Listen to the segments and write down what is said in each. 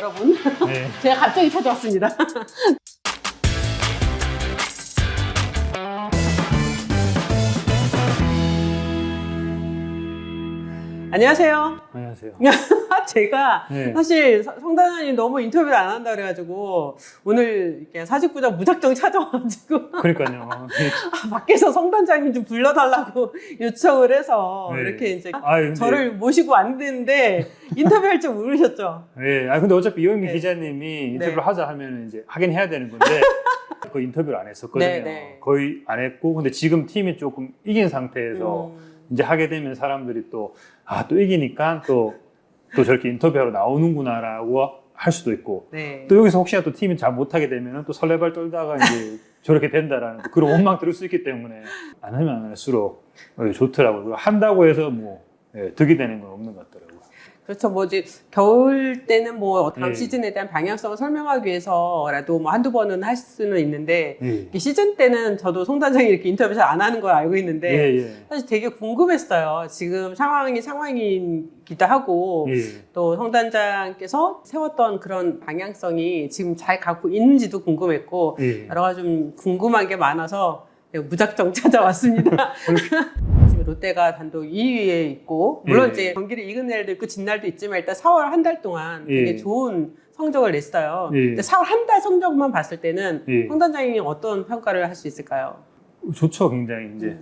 여러분. 네. 제가 갑자기 찾아왔습니다. 안녕하세요. 안녕하세요. 제가 네. 사실 성단장님 너무 인터뷰를 안 한다 그래가지고 오늘 이렇게 사직구장 무작정 찾아와가지고 그러니까요. 밖에서 성단장님 좀 불러달라고 요청을 해서 네. 이렇게 이제 근데, 저를 모시고 왔는데 인터뷰할 줄 모르셨죠? 네. 근데 어차피 이영미 네. 기자님이 인터뷰를 네. 하자 하면 이제 하긴 해야 되는 건데 그 인터뷰를 안 했었거든요. 네, 네. 거의 안 했고, 근데 지금 팀이 조금 이긴 상태에서 이제 하게 되면 사람들이 또 이기니까 또 저렇게 인터뷰하러 나오는구나라고 할 수도 있고, 네. 또 여기서 혹시나 또 팀이 잘 못하게 되면 또 설레발 떨다가 이제 저렇게 된다라는 그런 원망 들을 수 있기 때문에 안 하면 안 할수록 좋더라고요. 한다고 해서 뭐 득이 되는 건 없는 것 같더라고요. 그렇죠. 뭐 이제 겨울 때는 뭐 다음 네. 시즌에 대한 방향성을 설명하기 위해서라도 뭐 한두 번은 할 수는 있는데 예. 이 시즌 때는 저도 송 단장이 이렇게 인터뷰 잘 안 하는 걸 알고 있는데 예. 사실 되게 궁금했어요. 지금 상황이기도 하고 예. 또 송 단장께서 세웠던 그런 방향성이 지금 잘 갖고 있는지도 궁금했고 예. 여러 가지 좀 궁금한 게 많아서 무작정 찾아왔습니다. 지금 롯데가 단독 2위에 있고 물론 예. 이제 경기를 이긴 날도 있고 진 날도 있지만 일단 4월 한 달 동안 되게 예. 좋은 성적을 냈어요. 예. 근데 4월 한 달 성적만 봤을 때는 예. 송 단장이 어떤 평가를 할 수 있을까요? 좋죠, 굉장히. 이제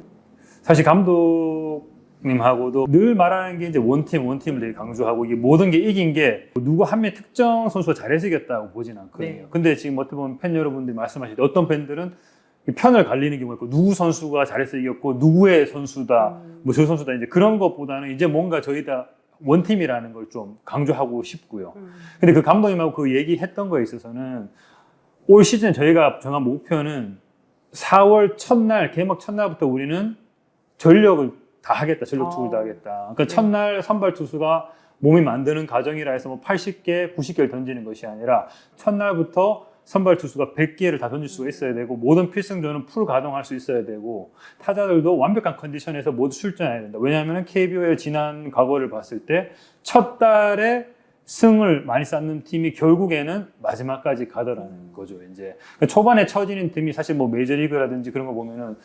사실 감독님하고도 늘 말하는 게 이제 원팀을 되게 강조하고, 이게 모든 게 이긴 게 누구 한 명 특정 선수가 잘해서 이겼다고 보진 않거든요. 네. 근데 지금 어떻게 보면 팬 여러분들이 말씀하실 때 어떤 팬들은 편을 갈리는 경우가 있고, 누구 선수가 잘해서 이겼고 누구의 선수다, 뭐 저 선수다, 이제 그런 것보다는 이제 뭔가 저희 다 원팀이라는 걸 좀 강조하고 싶고요. 근데 그 감독님하고 그 얘기했던 거에 있어서는 올 시즌 저희가 정한 목표는 4월 첫날, 개막 첫날부터 우리는 전력을 다 하겠다. 전력 투구를 다 하겠다. 그러니까 네. 첫날 선발 투수가 몸이 만드는 과정이라 해서 뭐 80개, 90개를 던지는 것이 아니라 첫날부터 선발 투수가 100개를 다 던질 수가 있어야 되고, 모든 필승조는 풀 가동할 수 있어야 되고, 타자들도 완벽한 컨디션에서 모두 출전해야 된다. 왜냐하면 KBO의 지난 과거를 봤을 때 첫 달에 승을 많이 쌓는 팀이 결국에는 마지막까지 가더라는 거죠. 이제 초반에 처지는 팀이 사실 뭐 메이저리그라든지 그런 거 보면은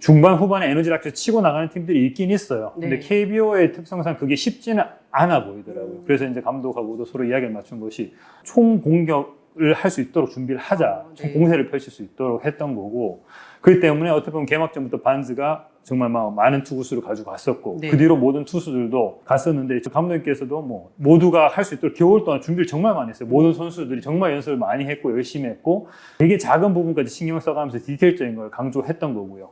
중반 후반에 에너지를 합쳐서 치고 나가는 팀들이 있긴 있어요. 근데 네. KBO의 특성상 그게 쉽지는 않아 보이더라고요. 그래서 이제 감독하고도 서로 이야기를 맞춘 것이 총 공격을 할 수 있도록 준비를 하자, 네. 총 공세를 펼칠 수 있도록 했던 거고, 그렇기 때문에 어떻게 보면 개막전부터 반즈가 정말 막 많은 투구수를 가지고 갔었고, 네. 그 뒤로 모든 투수들도 갔었는데, 감독님께서도 뭐 모두가 할 수 있도록 겨울 동안 준비를 정말 많이 했어요. 모든 선수들이 정말 연습을 많이 했고 열심히 했고, 되게 작은 부분까지 신경 써가면서 디테일적인 걸 강조했던 거고요.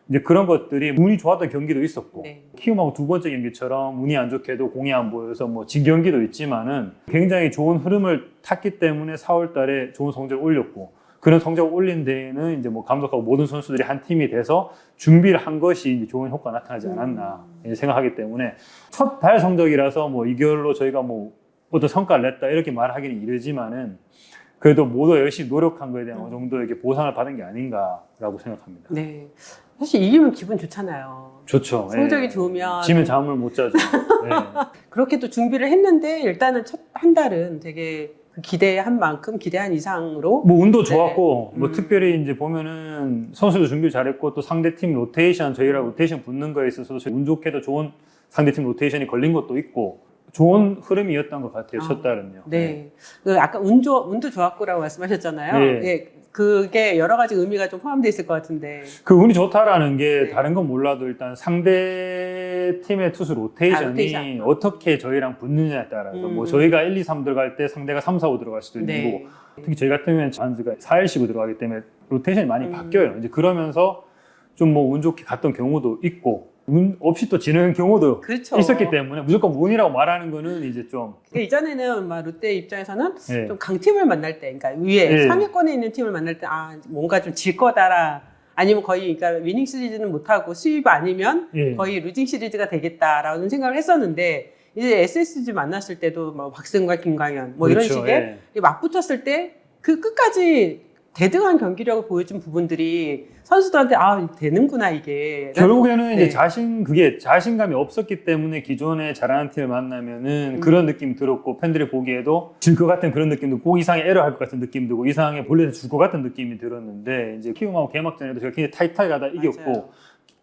이제 그런 것들이 운이 좋았던 경기도 있었고, 네. 키움하고 두 번째 경기처럼 운이 안 좋게도 공이 안 보여서 뭐 진 경기도 있지만은 굉장히 좋은 흐름을 탔기 때문에 4월 달에 좋은 성적을 올렸고, 그런 성적을 올린 데에는 이제 뭐 감독하고 모든 선수들이 한 팀이 돼서 준비를 한 것이 이제 좋은 효과가 나타나지 않았나 생각하기 때문에, 첫 달 성적이라서 뭐 이걸로 저희가 뭐 어떤 성과를 냈다 이렇게 말하기는 이르지만은 그래도 모두 열심히 노력한 거에 대한 어느 정도 이렇게 보상을 받은 게 아닌가라고 생각합니다. 네. 사실 이기면 기분 좋잖아요. 좋죠. 성적이 좋으면 지면 잠을 못 자죠. 네. 그렇게 또 준비를 했는데 일단은 첫 한 달은 되게 그 기대한 만큼 기대한 이상으로 뭐 운도 좋았고, 네. 뭐 특별히 이제 보면은 선수도 준비를 잘했고, 또 상대팀 로테이션, 저희랑 로테이션 붙는 거에 있어서 운 좋게도 좋은 상대팀 로테이션이 걸린 것도 있고, 좋은 흐름이었던 것 같아요. 첫 달은요. 네. 그 아까 운도 좋았고라고 말씀하셨잖아요. 네. 예. 그게 여러 가지 의미가 좀 포함되어 있을 것 같은데. 그 운이 좋다라는 게 네. 다른 건 몰라도 일단 상대 팀의 투수 로테이션이 로테이션. 어떻게 저희랑 붙느냐에 따라서 뭐 저희가 1, 2, 3 들어갈 때 상대가 3, 4, 5 들어갈 수도 있는 네. 거고, 특히 저희 같은 경우에는 반즈가 4, 1, 10로 들어가기 때문에 로테이션이 많이 바뀌어요. 이제 그러면서 좀 뭐 운 좋게 갔던 경우도 있고, 운 없이 또 지는 경우도 그렇죠. 있었기 때문에 무조건 운이라고 말하는 거는 이제 좀 그러니까 이전에는 막 롯데 입장에서는 네. 좀 강팀을 만날 때, 그러니까 위에 네. 상위권에 있는 팀을 만날 때, 뭔가 좀 질 거다라, 아니면 거의, 그러니까 위닝 시리즈는 못하고 수입 아니면 예. 거의 루징 시리즈가 되겠다라는 생각을 했었는데, 이제 SSG 만났을 때도 뭐 박승과 김광현, 뭐 그렇죠. 이런 식의 예. 맞붙었을 때 그 끝까지 대등한 경기력을 보여준 부분들이 선수들한테 되는구나 이게. 결국에는 네. 이제 그게 자신감이 없었기 때문에 기존에 잘하는 팀을 만나면은 그런 느낌이 들었고, 팬들이 보기에도 질 것 같은 그런 느낌도, 꼭 이상의 에러 할 것 같은 느낌도 들고, 이상의 볼넷을 줄 것 같은 느낌이 들었는데, 이제 키움하고 개막전에도 제가 굉장히 타이트하게 가다 이겼고, 맞아요.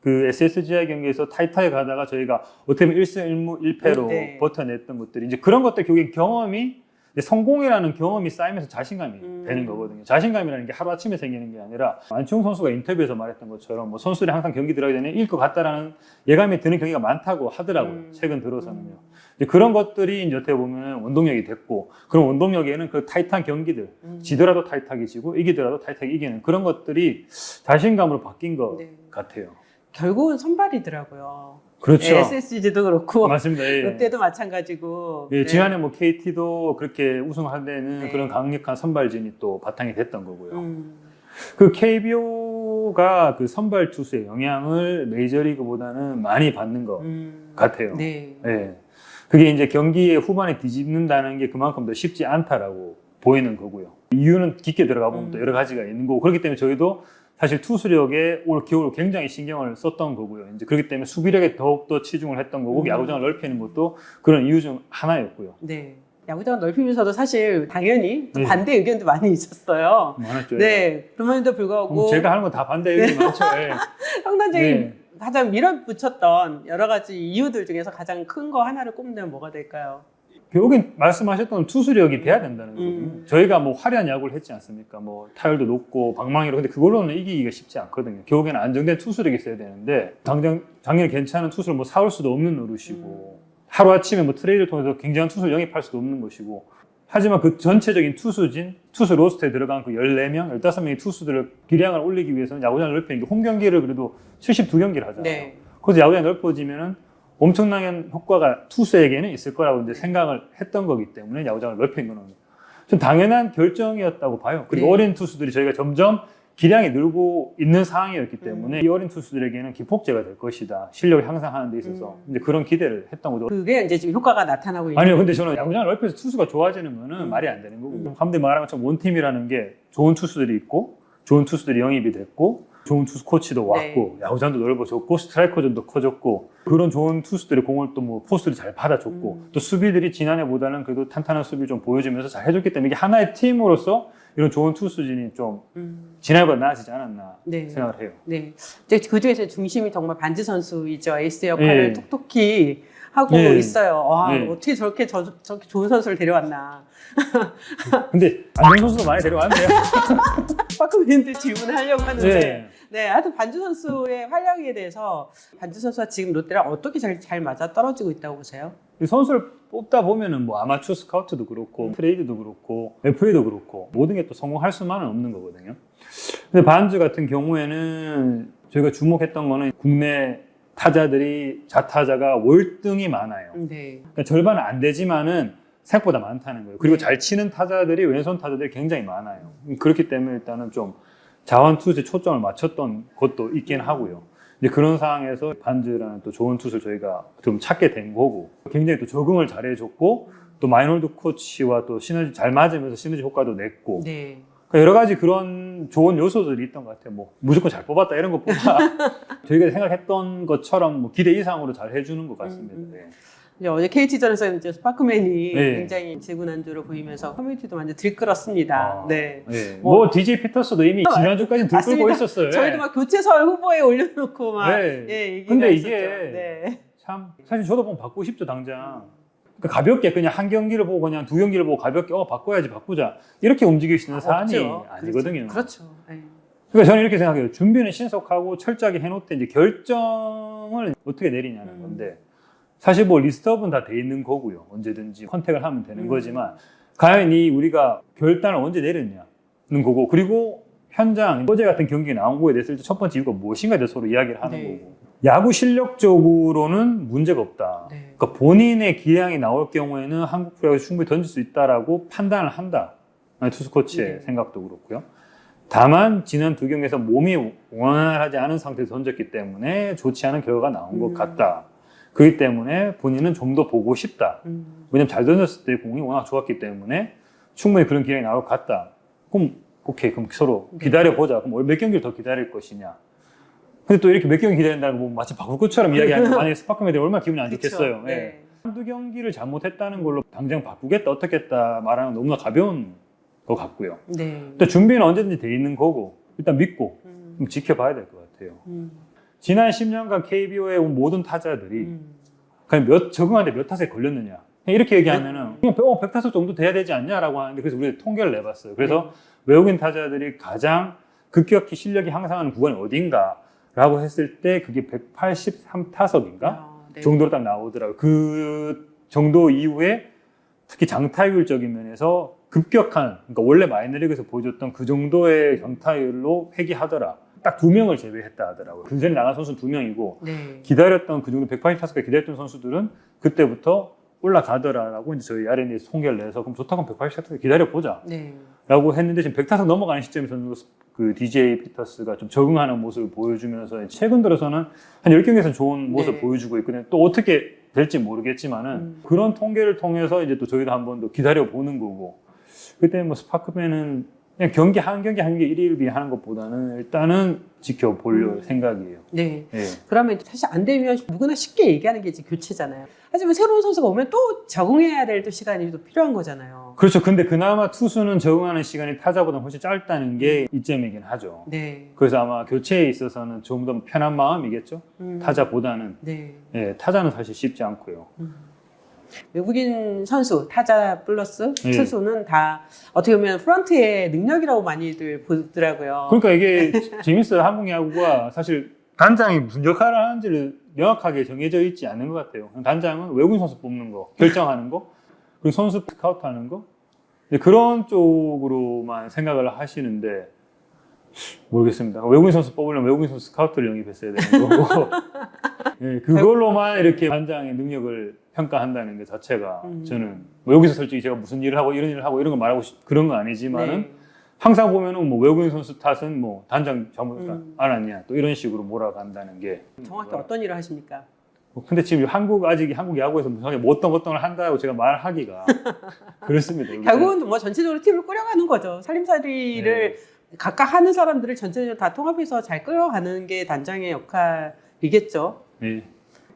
그 SSGI 경기에서 타이트하게 가다가 저희가 어떻게 보면 1승 1무 1패로 네. 버텨냈던 것들이, 이제 그런 것들 결국엔 경험이, 이제 성공이라는 경험이 쌓이면서 자신감이 되는 거거든요. 자신감이라는 게 하루아침에 생기는 게 아니라, 안치홍 선수가 인터뷰에서 말했던 것처럼 뭐 선수들이 항상 경기 들어가기 전에 이길 것 같다라는 예감이 드는 경기가 많다고 하더라고요. 최근 들어서는요. 이제 그런 것들이 이제 어떻게 보면 원동력이 됐고, 그런 원동력에는 그 타이트한 경기들, 지더라도 타이트하게 지고 이기더라도 타이트하게 이기는 그런 것들이 자신감으로 바뀐 것 네. 같아요. 결국은 선발이더라고요. 그렇죠. SSG도 그렇고 맞습니다. 예. 롯데도 마찬가지고. 예, 지난해 뭐 KT도 그렇게 우승할 때는 네. 그런 강력한 선발진이 또 바탕이 됐던 거고요. 그 KBO가 그 선발 투수의 영향을 메이저리그보다는 많이 받는 것 같아요. 네. 예. 그게 이제 경기의 후반에 뒤집는다는 게 그만큼 더 쉽지 않다라고 보이는 거고요. 이유는 깊게 들어가 보면 또 여러 가지가 있는 거고, 그렇기 때문에 저희도 사실 투수력에 올 겨울 굉장히 신경을 썼던 거고요. 이제 그렇기 때문에 수비력에 더욱더 치중을 했던 거고, 야구장을 넓히는 것도 그런 이유 중 하나였고요. 네. 야구장을 넓히면서도 사실 당연히 또 네. 반대 의견도 많이 있었어요. 많았죠. 네. 그럼에도 불구하고 제가 하는 건 다 반대 의견이 많죠. 예. 상단적인 네. 가장 밀어붙였던 여러 가지 이유들 중에서 가장 큰 거 하나를 꼽으면 뭐가 될까요? 결국엔 말씀하셨던 투수력이 돼야 된다는 거거든요. 저희가 뭐 화려한 야구를 했지 않습니까? 뭐 타율도 높고 방망이로. 근데 그걸로는 이기기가 쉽지 않거든요. 결국에는 안정된 투수력이 있어야 되는데, 당장 작년에 괜찮은 투수를 뭐 사올 수도 없는 노릇이고, 하루아침에 뭐 트레이드를 통해서 굉장한 투수를 영입할 수도 없는 것이고, 하지만 그 전체적인 투수진, 투수 로스터에 들어간 그 14명, 15명의 투수들을 기량을 올리기 위해서는 야구장을 넓히는 게, 홈 경기를 그래도 72경기를 하잖아요. 네. 그래서 야구장이 넓어지면은 엄청난 효과가 투수에게는 있을 거라고 이제 생각을 했던 거기 때문에 야구장을 넓힌 거는 좀 당연한 결정이었다고 봐요. 그리고 네. 어린 투수들이 저희가 점점 기량이 늘고 있는 상황이었기 때문에 이 어린 투수들에게는 기폭제가 될 것이다. 실력을 향상하는 데 있어서 이제 그런 기대를 했던 거죠. 그게 이제 지금 효과가 나타나고 있는. 아니요, 근데 저는 야구장을 넓혀서 투수가 좋아지는 거는 말이 안 되는 거고, 감독이 말한 것처럼 원팀이라는 게 좋은 투수들이 있고, 좋은 투수들이 영입이 됐고, 좋은 투수 코치도 왔고, 네. 야구장도 넓어졌고, 스트라이커전도 커졌고, 그런 좋은 투수들이 공을 또 뭐 포수들이 잘 받아줬고, 또 수비들이 지난해보다는 그래도 탄탄한 수비를 좀 보여주면서 잘 해줬기 때문에 이게 하나의 팀으로서 이런 좋은 투수진이 좀 지난해보다 나아지지 않았나 네. 생각을 해요. 네. 이제 그 중에서 중심이 정말 반지 선수이죠. 에이스 역할을 네. 톡톡히 하고 네. 있어요. 와, 네. 어떻게 저렇게 좋은 선수를 데려왔나. 근데 안정 선수도 많이 데려왔는데요. 빠꾸민들 질문을 하려고 하는데. 네. 네, 하여튼 반주 선수의 활약에 대해서 반주 선수가 지금 롯데랑 어떻게 잘 맞아 떨어지고 있다고 보세요? 이 선수를 뽑다 보면은 뭐 아마추어 스카우트도 그렇고 트레이드도 그렇고 FA도 그렇고 모든 게 또 성공할 수만은 없는 거거든요. 근데 반주 같은 경우에는 저희가 주목했던 거는 국내 타자들이 자타자가 월등히 많아요. 네. 그러니까 절반은 안 되지만은 생각보다 많다는 거예요. 그리고 네. 잘 치는 타자들이 왼손 타자들이 굉장히 많아요. 그렇기 때문에 일단은 좀 자원 투수에 초점을 맞췄던 것도 있긴 하고요. 이제 그런 상황에서 반즈라는 또 좋은 투수를 저희가 좀 찾게 된 거고, 굉장히 또 적응을 잘해줬고, 또 마이놀드 코치와 또 시너지 잘 맞으면서 시너지 효과도 냈고, 네. 그러니까 여러 가지 그런 좋은 요소들이 있던 것 같아요. 뭐 무조건 잘 뽑았다 이런 것보다 저희가 생각했던 것처럼 뭐 기대 이상으로 잘 해주는 것 같습니다. 네. 이제 어제 KT전에서 이제 스파크맨이 네. 굉장히 지구난주로 보이면서 커뮤니티도 완전 들끓었습니다. 네. 네. 뭐 DJ 피터스도 이미 지난주까지는 들끓고 맞습니다. 있었어요. 저희도 막 교체설 후보에 올려놓고 막 네. 예, 얘기가 근데 있었죠. 이게 네. 참 사실 저도 보면 바꾸고 싶죠 당장. 그러니까 가볍게 그냥 한 경기를 보고 그냥 두 경기를 보고 가볍게 바꿔야지 바꾸자 이렇게 움직일 수 있는 사안이 없죠. 아니거든요. 그렇죠. 네. 그러니까 저는 이렇게 생각해요. 준비는 신속하고 철저하게 해놓되 이제 결정을 어떻게 내리냐는 건데, 사실 뭐 리스트업은 다 돼 있는 거고요. 언제든지 컨택을 하면 되는 거지만 과연 이 우리가 결단을 언제 내렸냐는 거고, 그리고 현장 어제 같은 경기에 나온 거에 대해서 첫 번째 이유가 무엇인가에 대해서 서로 이야기를 하는 네. 거고, 야구 실력적으로는 문제가 없다. 네. 그러니까 본인의 기량이 나올 경우에는 한국 프로야구 충분히 던질 수 있다라고 판단을 한다. 투수 코치의 네. 생각도 그렇고요. 다만 지난 두 경기에서 몸이 원활하지 않은 상태에서 던졌기 때문에 좋지 않은 결과가 나온 것 같다. 그렇기 때문에 본인은 좀 더 보고 싶다. 왜냐면 잘 던졌을 때 공이 워낙 좋았기 때문에 충분히 그런 기량이 나올 것 같다. 그럼 오케이, 그럼 서로 기다려보자. 그럼 몇 경기를 더 기다릴 것이냐. 근데 또 이렇게 몇 경기 기다린다고 뭐 마치 바꿀 것처럼 이야기하면 만약에 스파크맨이 얼마나 기분이 안 좋겠어요. 네. 예. 한두 경기를 잘못했다는 걸로 당장 바꾸겠다, 어떻겠다 말하는 너무나 가벼운 것 같고요. 네. 일단 준비는 언제든지 돼 있는 거고 일단 믿고 좀 지켜봐야 될 것 같아요. 지난 10년간 KBO에 온 모든 타자들이 과연 적응하는데 몇 타석에 걸렸느냐. 이렇게 얘기하면은 그냥 100타석 정도 돼야 되지 않냐라고 하는데 그래서 우리가 통계를 내봤어요. 그래서 외국인 타자들이 가장 급격히 실력이 향상하는 구간이 어딘가라고 했을 때 그게 183타석인가 네. 정도로 딱 나오더라고요. 그 정도 이후에 특히 장타율적인 면에서 급격한, 그러니까 원래 마이너리그에서 보여줬던 그 정도의 장타율로 회귀하더라. 딱 2명을 제외했다 하더라고요. 그 전에 나간 선수는 2명이고 네. 기다렸던 그 정도 180타석에 기다렸던 선수들은 그때부터 올라가더라라고 이제 저희 R&D에서 통계를 내서 그럼 좋다고 180타석에 기다려보자 네. 라고 했는데 지금 100타석 넘어가는 시점에서는 그 DJ 피터스가 좀 적응하는 모습을 보여주면서 최근 들어서는 한 10경기에서는 좋은 모습을 네. 보여주고 있거든요. 또 어떻게 될지 모르겠지만은 그런 통계를 통해서 이제 또 저희도 한 번 더 기다려보는 거고 그때 뭐 스파크맨은 그냥 경기 한 경기 일일비 하는 것보다는 일단은 지켜볼 생각이에요. 네. 예. 그러면 사실 안 되면 누구나 쉽게 얘기하는 게 이제 교체잖아요. 하지만 새로운 선수가 오면 또 적응해야 될 또 시간이 또 필요한 거잖아요. 그렇죠. 근데 그나마 투수는 적응하는 시간이 타자보다 훨씬 짧다는 게 이점이긴 하죠. 네. 그래서 아마 교체에 있어서는 좀 더 편한 마음이겠죠. 타자보다는. 네. 예, 타자는 사실 쉽지 않고요. 외국인 선수, 타자 플러스 예. 투수는 다 어떻게 보면 프런트의 능력이라고 많이들 보더라고요. 그러니까 이게 재밌어요. 한국 야구가 사실 단장이 무슨 역할을 하는지를 명확하게 정해져 있지 않은 것 같아요. 단장은 외국인 선수 뽑는 거, 결정하는 거, 그리고 선수 스카우트하는 거 그런 쪽으로만 생각을 하시는데 모르겠습니다. 외국인 선수 뽑으려면 외국인 선수 스카우트를 영입했어야 되는 거고 예, 그걸로만 이렇게 단장의 능력을 평가한다는 게 자체가 저는 뭐 여기서 솔직히 제가 무슨 일을 하고 이런 일을 하고 이런 거 말하고 그런 건 아니지만은 네. 항상 보면은 뭐 외국인 선수 탓은 뭐 단장 잘못 안 왔냐 또 이런 식으로 몰아간다는 게 정확히 어떤 일을 하십니까? 근데 지금 한국 야구에서 무슨 뭐 어떤 것을 한다고 제가 말하기가 그렇습니다. 결국은 뭐 전체적으로 팀을 꾸려가는 거죠. 살림살이를 각각 하는 사람들을 전체적으로 다 통합해서 잘 끌어가는 게 단장의 역할이겠죠. 네.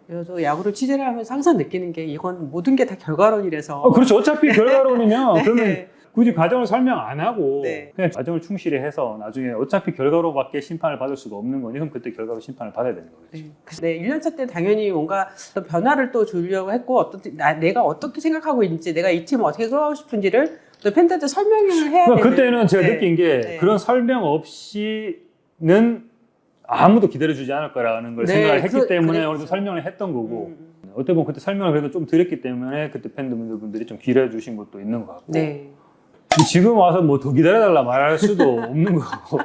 그래서 야구를 취재를 하면서 항상 느끼는 게 이건 모든 게 다 결과론이라서. 그렇죠. 어차피 결과론이면 네. 그러면 굳이 과정을 설명 안 하고 네. 그냥 과정을 충실히 해서 나중에 어차피 결과로밖에 심판을 받을 수가 없는 거니 그럼 그때 결과로 심판을 받아야 되는 거겠죠. 네, 1년차 때 당연히 뭔가 어떤 변화를 또 주려고 했고 내가 어떻게 생각하고 있는지 내가 이 팀을 어떻게 끌어가고 싶은지를 또 팬들한테 설명을 해야 되는. 그때는 제가 네. 느낀 게 네. 그런 설명 없이는 아무도 기다려주지 않을 거라는 걸 네, 생각을 했기 때문에 그랬죠. 어느 정도 설명을 했던 거고 어떻게 보면 그때 설명을 그래도 좀 드렸기 때문에 그때 팬분들이 좀 기다려주신 것도 있는 것 같고 네. 지금 와서 뭐 더 기다려달라 말할 수도 없는 거고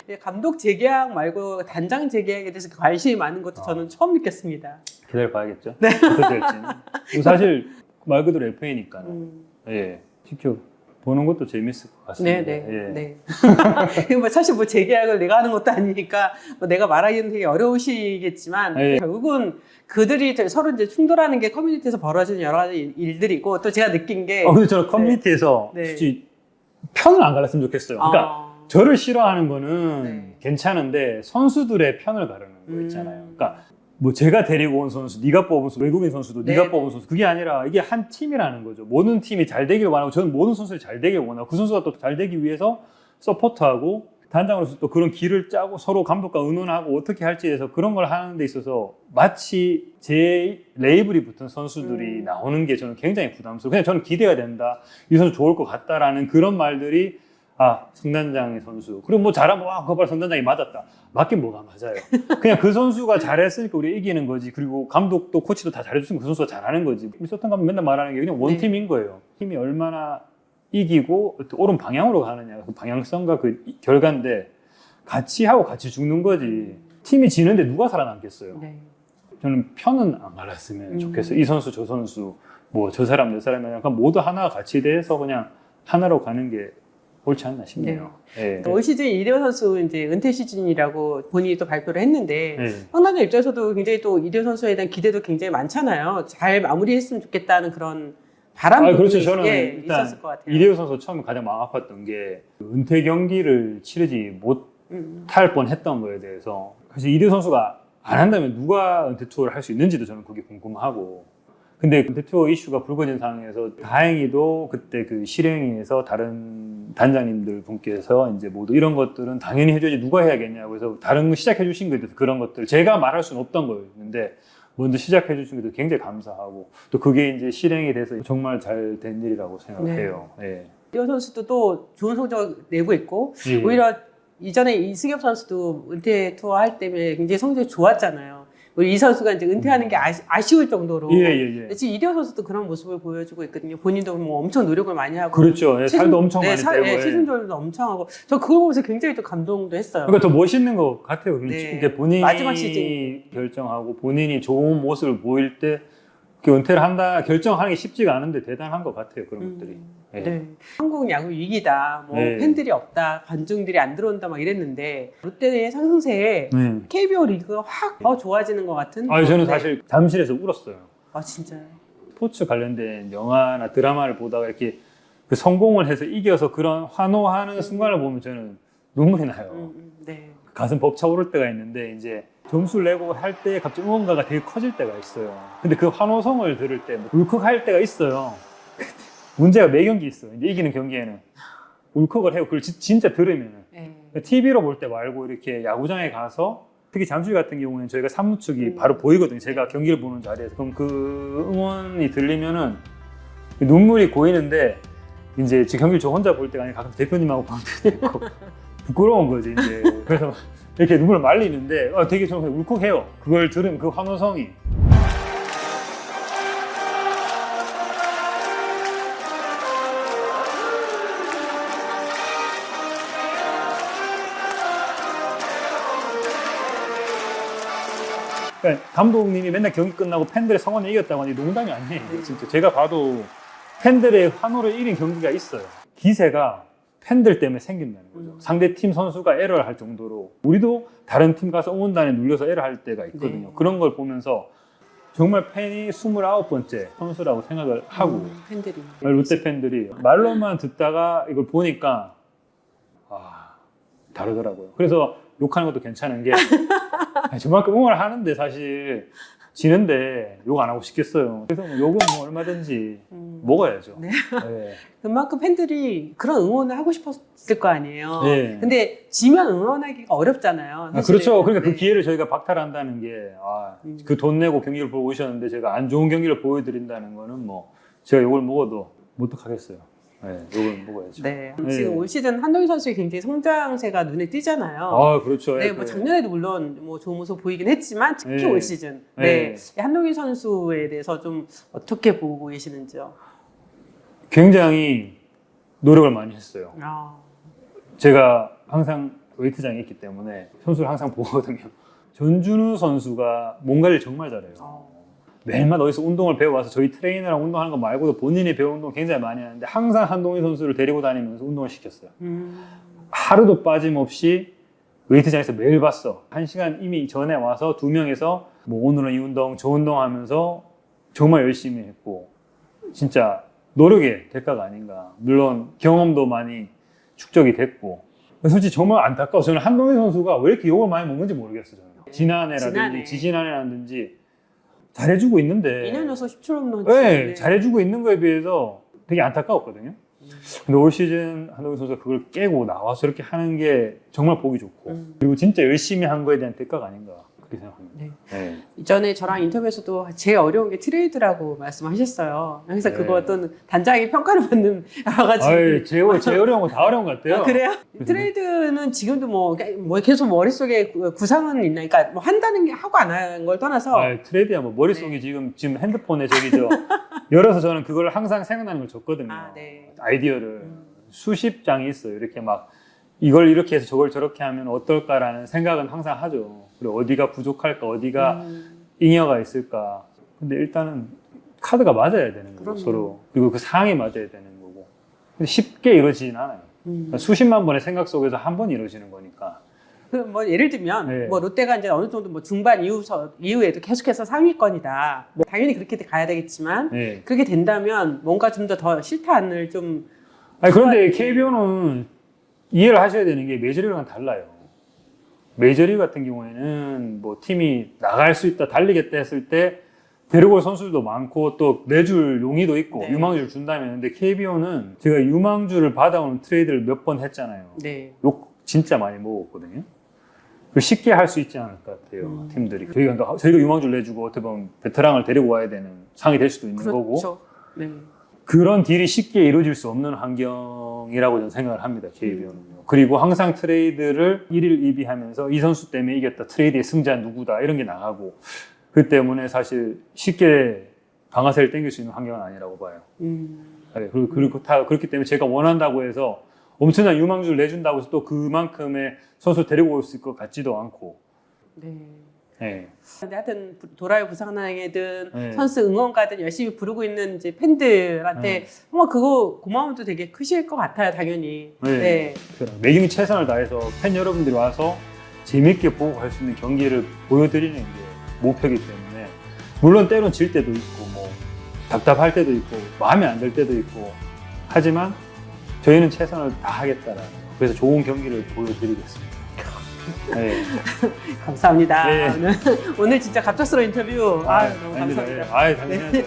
네. 감독 재계약 말고 단장 재계약에 대해서 관심이 많은 것도 저는 처음 느꼈습니다. 기다려봐야겠죠. 어떻게 될지는. 사실 말 그대로 FA니까는 예, 지켜보는 것도 재밌을 것 같습니다. 네네. 예. 네. 뭐 사실 뭐 재계약을 내가 하는 것도 아니니까 뭐 내가 말하기는 되게 어려우시겠지만 예. 결국은 그들이 서로 이제 충돌하는 게 커뮤니티에서 벌어지는 여러 가지 일들이고 또 제가 느낀 게 근데 저는 커뮤니티에서 네. 솔직히 편을 안 갈았으면 좋겠어요. 그러니까 저를 싫어하는 거는 네. 괜찮은데 선수들의 편을 가르는 거 있잖아요. 그러니까 뭐 제가 데리고 온 선수, 네가 뽑은 선수, 외국인 선수도 네. 네가 뽑은 선수 그게 아니라 이게 한 팀이라는 거죠. 모든 팀이 잘 되기를 원하고 저는 모든 선수들이 잘 되기를 원하고 그 선수가 또 잘 되기 위해서 서포트하고 단장으로서 또 그런 길을 짜고 서로 감독과 의논하고 어떻게 할지에 대해서 그런 걸 하는 데 있어서 마치 제 레이블이 붙은 선수들이 나오는 게 저는 굉장히 부담스러워요. 그냥 저는 기대가 된다. 이 선수 좋을 것 같다라는 그런 말들이 성단장의 선수. 그리고 뭐 잘하면 그거 봐라 성단장이 맞았다. 맞긴 뭐가 맞아요. 그냥 그 선수가 잘했으니까 우리 이기는 거지. 그리고 감독도 코치도 다 잘해주시면 그 선수가 잘하는 거지. 있었던 가면 맨날 말하는 게 그냥 원팀인 거예요. 팀이 얼마나 이기고 옳은 방향으로 가느냐. 그 방향성과 그 결과인데 같이 하고 같이 죽는 거지. 팀이 지는데 누가 살아남겠어요. 네. 저는 편은 안 갈았으면 좋겠어요. 이 선수 저 선수 뭐 저 사람 저 사람이 약간 모두 하나가 같이 돼서 그냥 하나로 가는 게 옳지 않나 싶네요. 네. 올 시즌 이대호 선수 이제 은퇴 시즌이라고 본인이 또 발표를 했는데 네. 황단장 입장에서도 굉장히 또 이대호 선수에 대한 기대도 굉장히 많잖아요. 잘 마무리했으면 좋겠다는 그런 바람도 그렇죠. 저는 예, 일단 있었을 것 같아요. 이대호 선수 처음에 가장 마음 아팠던 게 은퇴 경기를 치르지 못할 뻔했던 거에 대해서 사실 이대호 선수가 안 한다면 누가 은퇴 투어를 할 수 있는지도 저는 그게 궁금하고 근데 은퇴 투어 이슈가 불거진 상황에서 다행히도 그때 그 실행위에서 다른 단장님들 분께서 이제 모두 이런 것들은 당연히 해줘야지 누가 해야겠냐고 해서 다른 거 시작해 주신 거에 대해서 그런 것들 제가 말할 수는 없던 거였는데 먼저 시작해 주신 것도 굉장히 감사하고 또 그게 이제 실행이 돼서 정말 잘 된 일이라고 생각해요. 네. 이대호 선수도 또 좋은 성적 내고 있고 예. 오히려 이전에 이승엽 선수도 은퇴 투어 할 때문에 굉장히 성적이 좋았잖아요. 우리 이 선수가 이제 은퇴하는 게 아쉬울 정도로. 예. 지금 이대호 선수도 그런 모습을 보여주고 있거든요. 본인도 뭐 엄청 노력을 많이 하고. 그렇죠. 예, 살도 엄청 많이 빼고. 체중 조절도 엄청 하고. 저 그거 보면서 굉장히 또 감동도 했어요. 그러니까 더 멋있는 것 같아요. 네. 이게 본인이 마지막 시즌. 결정하고 본인이 좋은 모습을 보일 때 은퇴를 한다 결정하는 게 쉽지가 않은데 대단한 것 같아요. 그런 것들이. 예. 네. 한국 야구 위기다. 뭐 네. 팬들이 없다. 관중들이 안 들어온다. 막 이랬는데 롯데의 상승세에 KBO 리그가 확 더 좋아지는 것 같은. 저는 사실 잠실에서 울었어요. 아 진짜요? 스포츠 관련된 영화나 드라마를 보다가 이렇게 그 성공을 해서 이겨서 그런 환호하는 순간을 보면 저는 눈물이 나요. 네. 가슴 벅차오를 때가 있는데 이제 점수를 내고 할 때 갑자기 응원가가 되게 커질 때가 있어요. 근데 그 환호성을 들을 때 울컥할 때가 있어요. 문제가 매 경기 있어요. 이제 이기는 경기에는 울컥을 해요. 그걸 진짜 들으면은. 네. TV로 볼 때 말고 이렇게 야구장에 가서 특히 잠실 같은 경우에는 저희가 산무축이 바로 보이거든요. 제가 경기를 보는 자리에서. 그럼 그 응원이 들리면은 눈물이 고이는데 이제 제 경기를 저 혼자 볼 때가 아니라 가끔 대표님하고 볼 때도 있고 부끄러운 거지 이제. 그래서 이렇게 눈물을 말리는데 되게 저는 울컥해요. 그걸 들으면 그 환호성이. 그러니까 감독님이 맨날 경기 끝나고 팬들의 성원에 이겼다고 하니 농담이 아니에요. 진짜 제가 봐도 팬들의 환호를 이긴 경기가 있어요. 기세가 팬들 때문에 생긴다는 거죠. 상대 팀 선수가 에러를 할 정도로 우리도 다른 팀 가서 응원단에 눌려서 에러 할 때가 있거든요. 네. 그런 걸 보면서 정말 팬이 29번째 선수라고 생각을 하고 팬들이 롯데 팬들이 말로만 듣다가 이걸 보니까 다르더라고요. 그래서 욕하는 것도 괜찮은 게 저만큼 응원을 하는데 사실 지는데 욕 안 하고 싶겠어요. 그래서 뭐 욕은 뭐 얼마든지 먹어야죠. 네. 네. 그만큼 팬들이 그런 응원을 하고 싶었을 거 아니에요. 네. 근데 지면 응원하기가 어렵잖아요. 사실은. 그렇죠. 그러니까 네. 그 기회를 저희가 박탈한다는 게 그 돈 내고 경기를 보고 오셨는데 제가 안 좋은 경기를 보여드린다는 거는 뭐 제가 욕을 먹어도 못하겠어요. 네, 욕을 먹어야죠. 네. 네. 지금 올 시즌 한동희 선수의 굉장히 성장세가 눈에 띄잖아요. 그렇죠. 네, 뭐 작년에도 물론 뭐 좋은 모습 보이긴 했지만 특히 네. 올 시즌 네. 한동희 선수에 대해서 좀 어떻게 보고 계시는지요? 굉장히 노력을 많이 했어요. 아. 제가 항상 웨이트장에 있기 때문에 선수를 항상 보거든요. 전준우 선수가 뭔가를 정말 잘해요. 매일마다 어디서 운동을 배워와서 저희 트레이너랑 운동하는 거 말고도 본인이 배운 운동 굉장히 많이 하는데 항상 한동희 선수를 데리고 다니면서 운동을 시켰어요. 하루도 빠짐없이 웨이트장에서 매일 봤어. 1시간 이미 전에 와서 2명에서 뭐 오늘은 이 운동, 저 운동 하면서 정말 열심히 했고 진짜 노력의 대가가 아닌가. 물론 경험도 많이 축적이 됐고 솔직히 정말 안타까워. 저는 한동희 선수가 왜 이렇게 욕을 많이 먹는지 모르겠어요. 저는. 지난해라든지 지지난해라든지 잘해주고 있는데 2년여서 10초 홈런 네, 잘해주고 있는 거에 비해서 되게 안타까웠거든요. 근데 올 시즌 한동희 선수가 그걸 깨고 나와서 이렇게 하는 게 정말 보기 좋고 그리고 진짜 열심히 한 거에 대한 대가가 아닌가 그렇게 생각합니다. 네. 네. 이전에 저랑 인터뷰에서도 제일 어려운 게 트레이드라고 말씀하셨어요. 그래서 네. 그거 어떤 단장이 평가를 받는 여러 가지. 제일 어려운 거 다 어려운 것 같아요. 그래요? 트레이드는 지금도 뭐 계속 머릿속에 구상은 있나? 그러니까 뭐 한다는 게 하고 안 하는 걸 떠나서. 트레이드야 뭐 머릿속에 지금 핸드폰에 저기죠. 열어서 저는 그걸 항상 생각나는 걸 줬거든요. 네. 아이디어를 수십 장이 있어요. 이렇게 막 이걸 이렇게 해서 저걸 저렇게 하면 어떨까라는 생각은 항상 하죠. 그리고 어디가 부족할까, 어디가 잉여가 있을까. 근데 일단은 카드가 맞아야 되는 거고 서로. 그리고 그 상황이 맞아야 되는 거고. 근데 쉽게 이루어지진 않아요. 그러니까 수십만 번의 생각 속에서 한 번 이루어지는 거니까 뭐 예를 들면 네. 뭐 롯데가 이제 어느 정도 뭐 중반 이후에도 계속해서 상위권이다. 뭐 당연히 그렇게 가야 되겠지만 네. 그게 된다면 뭔가 좀 더 실탄을 좀 아니, 그런데 KBO는 이해를 하셔야 되는 게 메이저리그랑 달라요. 메이저리그 같은 경우에는 뭐 팀이 나갈 수 있다, 달리겠다 했을 때 데리고 올 선수들도 많고 또 내줄 용의도 있고 네. 유망주를 준다면, 근데 KBO는 제가 유망주를 받아오는 트레이드를 몇 번 했잖아요. 네. 욕 진짜 많이 먹었거든요. 쉽게 할 수 있지 않을 것 같아요, 팀들이. 저희가 유망주를 내주고 어떻게 보면 베테랑을 데리고 와야 되는 상황이 될 수도 있는 거고, 그렇죠. 네. 그런 딜이 쉽게 이루어질 수 없는 환경이라고 저는 생각을 합니다, KBO는요. 그리고 항상 트레이드를 1일 2비 하면서 이 선수 때문에 이겼다, 트레이드의 승자 누구다, 이런 게 나가고, 그 때문에 사실 쉽게 방아쇠를 당길 수 있는 환경은 아니라고 봐요. 네, 그리고 다 그렇기 때문에 제가 원한다고 해서 엄청난 유망주를 내준다고 해서 또 그만큼의 선수 데리고 올 수 있을 것 같지도 않고. 네. 네. 근데 하여튼 도라의 부상당이든 네. 선수 응원가든 열심히 부르고 있는 이제 팬들한테 정말 그거 고마움도 되게 크실 것 같아요, 당연히. 네. 매경이 최선을 다해서 팬 여러분들이 와서 재밌게 보고 갈 수 있는 경기를 보여드리는 게 목표이기 때문에, 물론 때론 질 때도 있고 뭐 답답할 때도 있고 마음에 안 들 때도 있고, 하지만 저희는 최선을 다하겠다라는, 그래서 좋은 경기를 보여드리겠습니다. 네. 감사합니다. 네. 오늘 진짜 갑작스러운 인터뷰. 너무 아닙니다. 감사합니다. 당연하죠. 네.